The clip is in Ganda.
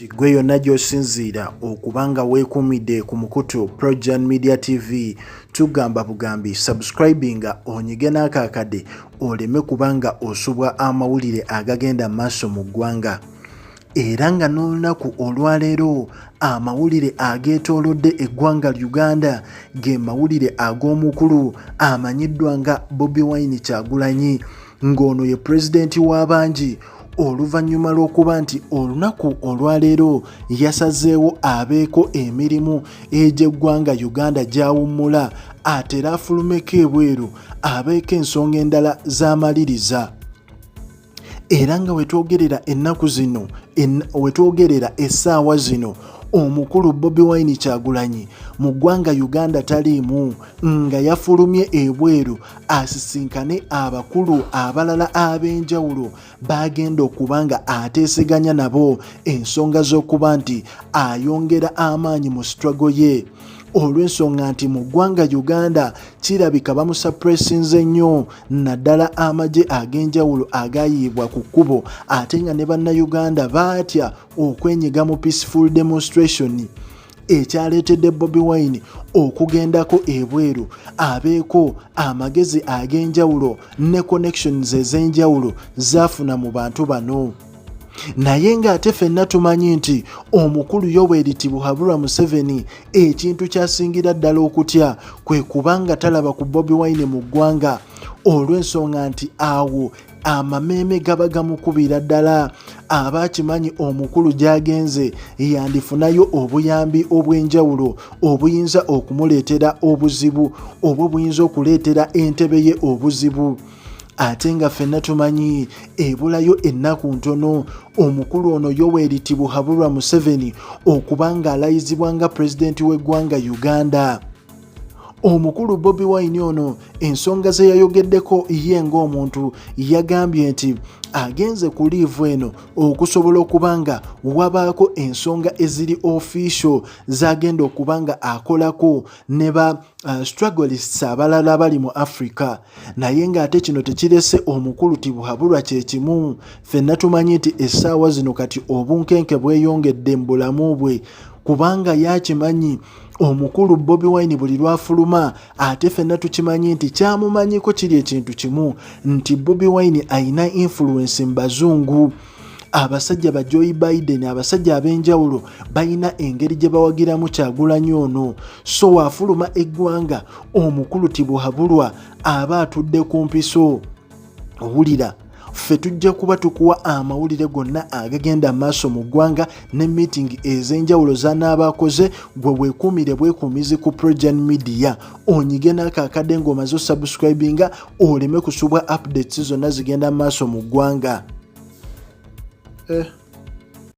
Gwe yonna gy'osinziira okubanga weekumidde ku mukutu Projan Media TV tugamba bugambi subscribinga onyige n'akaakade oleme kubanga osubwa amawulire agagenda maaso mu ggwanga. Era nga n'olunaku olwaleero amawulire ageetoolodde eggwanga Uganda ge mawulire ag'omukulu amanyiddwa nga Bobi Wine Kyagulanyi ng'ono ye pulezidenti w'abangi oluvannyuma lw'okuba nti olunaku olwaleero yasazeewo abeeko emirimu egy'eggwanga Uganda gy'awummula ate era afulumeko ebweru abeeko ensonga endala z'amaliriza. Era nga wetwogerera ennaku zino wetwogerera essaawa zino omukulu Bobi Wine Kyagulanyi mu ggwanga Uganda taliimu nga yafulumye ebweru asisinkane abakulu abalala ab'enjawulo bagenda okuba nga ateeseganya nabo ensonga z'okuba nti ayongera amaanyi mu struggle ye. Olw'ensonga nti mu ggwanga Uganda kirabika bamusuppressinze nnyo naddala amagye ag'enjawulo agayiibwa ku kkubo ate nga ne bannayuganda baatya okwenyiga mu peaceful demonstration ekyaleetedde Bobi Wine okugendako ebweru abeeko amagezi ag'enjawulo ne connections ez'enjawulo zaafuna mu bantu bano. Naye ng'ate ffenna tumanyi nti omukulu Yoweri Museveni ekintu kyasingira ddala okutya kwe kubanga talaba ku Bobi Wine mu ggwanga olw'ensonga nti awo amameeme gaba gamukubira ddala. Abakimanyi omukulu gy'agenze yandifunayo obuyambi obw'enjawulo obuyinza okumuleetera obuzibu oba buyinza okuleetera entebe ye obuzibu. Ate nga ffenna tumanyi ebulayo ennaku ntono omukulu ono Yoweri Museveni okubanga alayizibwa nga pulezidenti w'eggwanga Uganda. Omukulu Bobi Wine ono ensonga ze yayogeddeko ye ng'omuntu yagambye nti agenze ku liivu eno okusobola okubanga wabaako ensonga eziri official zagenda okubanga akolako ne ba struggleists abalala abali mu Africa. Naye ng'ate kino tekirese omukulu tibuhabulwa kye kimu. Ffenna tumanyi nti essaawa zino kati obunkenke bweyongedde mu bulamu bwe kubanga yakimanyi omukulu Bobi Wine buli lwafuluma ate ffenna tukimanyi nti kyamumanyiko kiri ekintu kimu nti Bobi Wine ayina influence mu bazungu. Abasajja ba Joe Biden abasajja ab'enjawulo bayina engeri gye bawagiramu Kyagulanyi ono. So waafuluma eggwanga omukulu tibuhabulwa aba atudde ku mpiso. Owulira ffe tujja kuba tukuwa amawulire gonna agagenda maaso mu ggwanga ne meeting ez'enjawulo z'anaabakoze gwe weekuumire bwekuumizi ku Projan Media onyige n'akaakadde ng'omaze osubscribinga oleme kusubwa updates zonna zigenda maaso mu ggwanga.